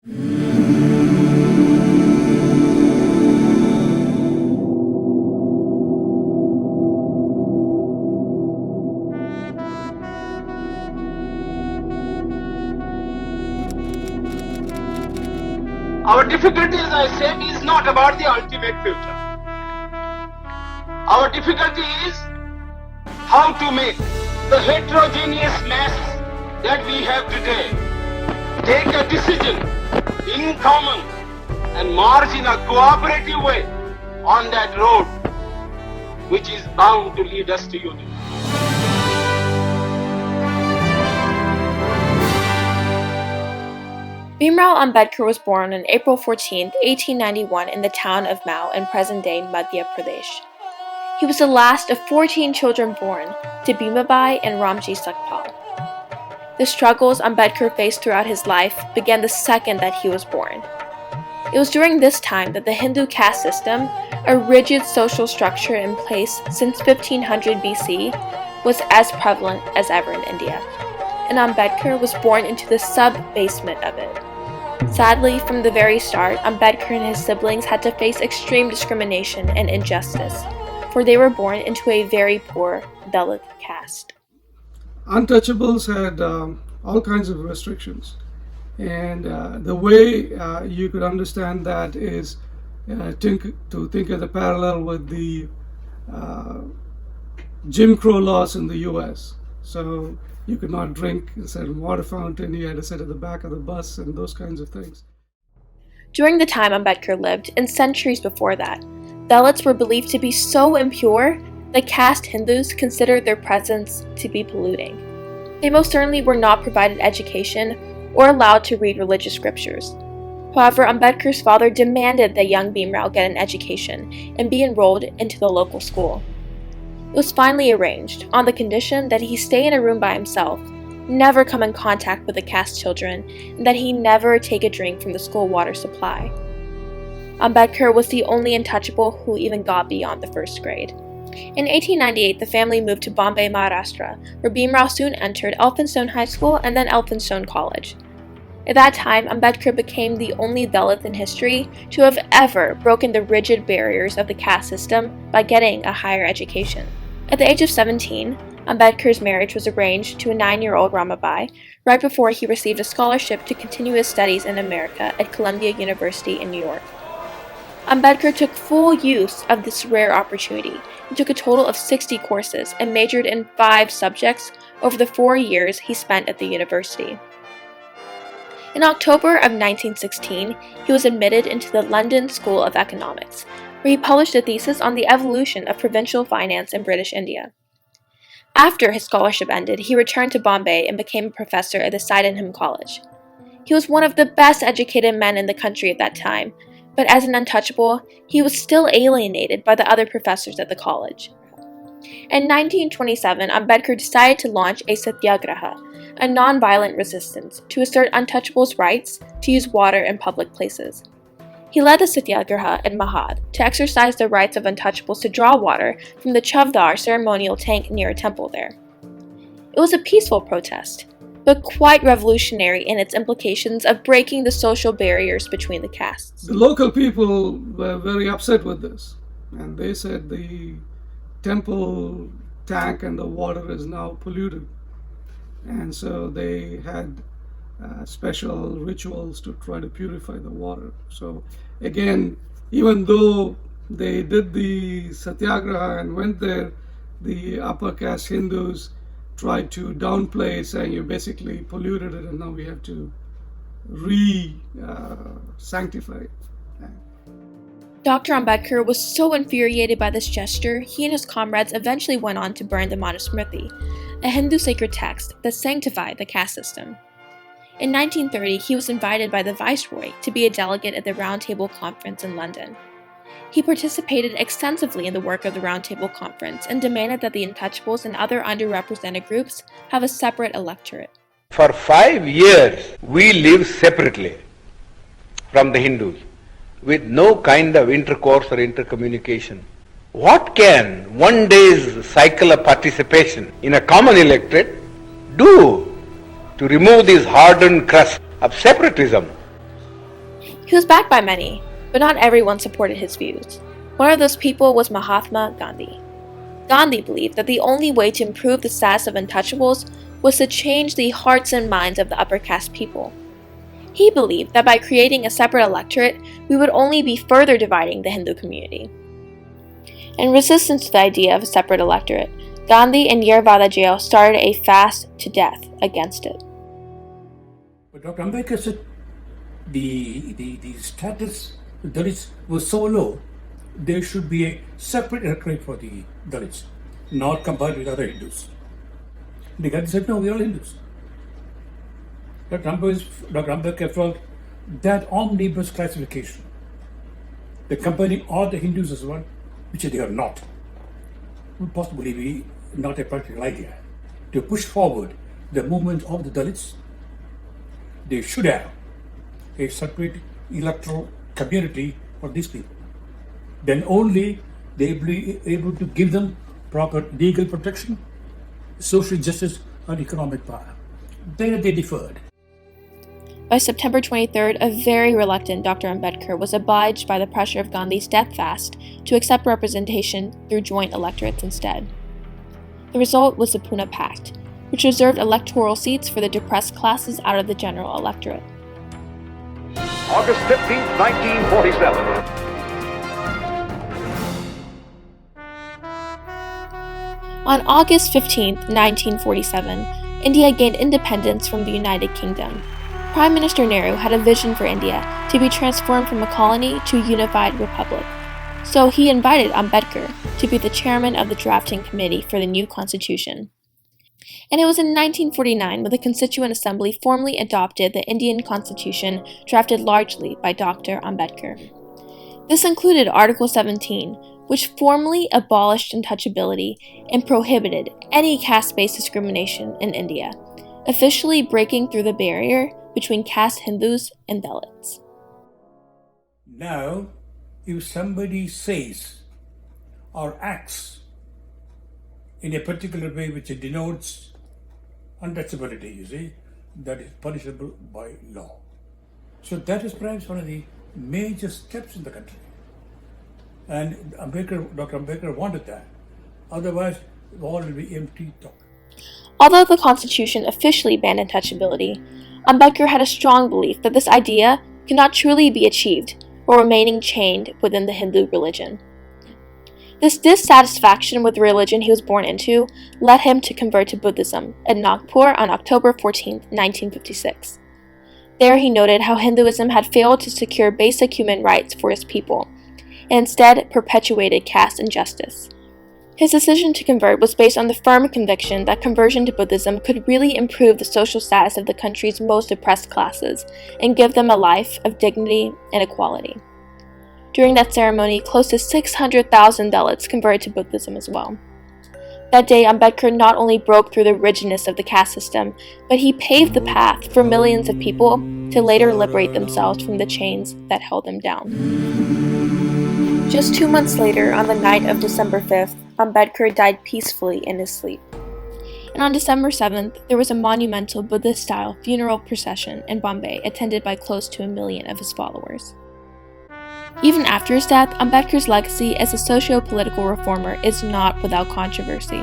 Our difficulty, as I said, is not about the ultimate future. Our difficulty is how to make the heterogeneous mass that we have today take a decision in common and march in a cooperative way on that road which is bound to lead us to unity. Bhimrao Ambedkar was born on April 14, 1891 in the town of Mao in present-day Madhya Pradesh. He was the last of 14 children born to Bhimabai and Ramji Sakpal. The struggles Ambedkar faced throughout his life began the second that he was born. It was during this time that the Hindu caste system, a rigid social structure in place since 1500 BC, was as prevalent as ever in India, and Ambedkar was born into the sub-basement of it. Sadly, from the very start, Ambedkar and his siblings had to face extreme discrimination and injustice, for they were born into a very poor Dalit caste. Untouchables had all kinds of restrictions, and the way you could understand that is to think of the parallel with the Jim Crow laws in the US. So you could not drink in a certain water fountain, you had to sit at the back of the bus and those kinds of things. During the time Ambedkar lived, and centuries before that, Dalits were believed to be so impure that caste Hindus considered their presence to be polluting. They most certainly were not provided education or allowed to read religious scriptures. However, Ambedkar's father demanded that young Bhimrao get an education and be enrolled into the local school. It was finally arranged, on the condition that he stay in a room by himself, never come in contact with the caste children, and that he never take a drink from the school water supply. Ambedkar was the only untouchable who even got beyond the first grade. In 1898, the family moved to Bombay, Maharashtra, where Bhimrao soon entered Elphinstone High School and then Elphinstone College. At that time, Ambedkar became the only Dalit in history to have ever broken the rigid barriers of the caste system by getting a higher education. At the age of 17, Ambedkar's marriage was arranged to a 9-year-old Ramabai right before he received a scholarship to continue his studies in America at Columbia University in New York. Ambedkar took full use of this rare opportunity and took a total of 60 courses and majored in 5 subjects over the 4 years he spent at the university. In October of 1916, he was admitted into the London School of Economics, where he published a thesis on the evolution of provincial finance in British India. After his scholarship ended, he returned to Bombay and became a professor at the Sydenham College. He was one of the best educated men in the country at that time, but as an untouchable, he was still alienated by the other professors at the college. In 1927, Ambedkar decided to launch a satyagraha, a non-violent resistance to assert untouchables' rights to use water in public places. He led the satyagraha at Mahad to exercise the rights of untouchables to draw water from the Chavdar ceremonial tank near a temple there. It was a peaceful protest, but quite revolutionary in its implications of breaking the social barriers between the castes. The local people were very upset with this, and they said the temple tank and the water is now polluted. And so they had special rituals to try to purify the water. So again, even though they did the satyagraha and went there, the upper caste Hindus tried to downplay, saying you basically polluted it and now we have to sanctify it. Dr. Ambedkar was so infuriated by this gesture, he and his comrades eventually went on to burn the Manusmriti, a Hindu sacred text that sanctified the caste system. In 1930, he was invited by the Viceroy to be a delegate at the Round Table Conference in London. He participated extensively in the work of the Round Table Conference and demanded that the untouchables and other underrepresented groups have a separate electorate. For 5 years, we lived separately from the Hindus, with no kind of intercourse or intercommunication. What can one day's cycle of participation in a common electorate do to remove this hardened crust of separatism? He was backed by many, but not everyone supported his views. One of those people was Mahatma Gandhi. Gandhi believed that the only way to improve the status of untouchables was to change the hearts and minds of the upper caste people. He believed that by creating a separate electorate, we would only be further dividing the Hindu community. In resistance to the idea of a separate electorate, Gandhi in Yerwada jail started a fast to death against it. But Dr. Ambedkar said the status of Dalits was so low, there should be a separate electorate for the Dalits, not combined with other Hindus. The Gandhi said, no, we are all Hindus. Dr. Ambedkar felt that omnibus classification, the combining all the Hindus as one, which they are not, would possibly be not a practical idea. To push forward the movement of the Dalits, they should have a separate electoral community for these people. Then only they will be able to give them proper legal protection, social justice, and economic power. There they differed. By September 23rd, a very reluctant Dr. Ambedkar was obliged by the pressure of Gandhi's death fast to accept representation through joint electorates instead. The result was the Pune Pact, which reserved electoral seats for the depressed classes out of the general electorate. August 15, 1947. On August 15, 1947, India gained independence from the United Kingdom. Prime Minister Nehru had a vision for India to be transformed from a colony to a unified republic. So he invited Ambedkar to be the chairman of the drafting committee for the new constitution. And it was in 1949 when the Constituent Assembly formally adopted the Indian Constitution drafted largely by Dr. Ambedkar. This included Article 17, which formally abolished untouchability and prohibited any caste-based discrimination in India, officially breaking through the barrier between caste Hindus and Dalits. Now, if somebody says or acts in a particular way which denotes untouchability, you see, that is punishable by law. So that is perhaps one of the major steps in the country. And Dr. Ambedkar wanted that. Otherwise, all will be empty talk. Although the Constitution officially banned untouchability, Ambedkar had a strong belief that this idea cannot truly be achieved while remaining chained within the Hindu religion. This dissatisfaction with the religion he was born into led him to convert to Buddhism in Nagpur on October 14, 1956. There he noted how Hinduism had failed to secure basic human rights for his people, and instead perpetuated caste injustice. His decision to convert was based on the firm conviction that conversion to Buddhism could really improve the social status of the country's most oppressed classes and give them a life of dignity and equality. During that ceremony, close to 600,000 Dalits converted to Buddhism as well. That day, Ambedkar not only broke through the rigidness of the caste system, but he paved the path for millions of people to later liberate themselves from the chains that held them down. Just 2 months later, on the night of December 5th, Ambedkar died peacefully in his sleep. And on December 7th, there was a monumental Buddhist-style funeral procession in Bombay attended by close to 1 million of his followers. Even after his death, Ambedkar's legacy as a socio-political reformer is not without controversy.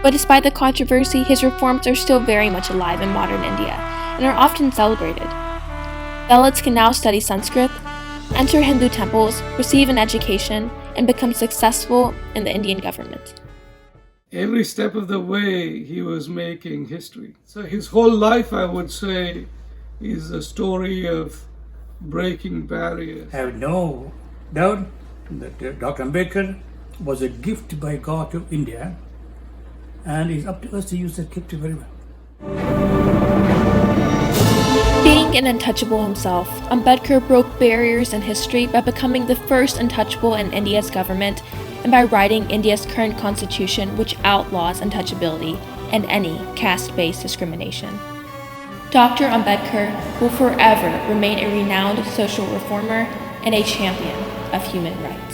But despite the controversy, his reforms are still very much alive in modern India and are often celebrated. Dalits can now study Sanskrit, enter Hindu temples, receive an education, and become successful in the Indian government. Every step of the way, he was making history. So his whole life, I would say, is a story of breaking barriers. I have no doubt that Dr. Ambedkar was a gift by God to India, and it's up to us to use that gift very well. Being an untouchable himself, Ambedkar broke barriers in history by becoming the first untouchable in India's government and by writing India's current constitution, which outlaws untouchability and any caste-based discrimination. Dr. Ambedkar will forever remain a renowned social reformer and a champion of human rights.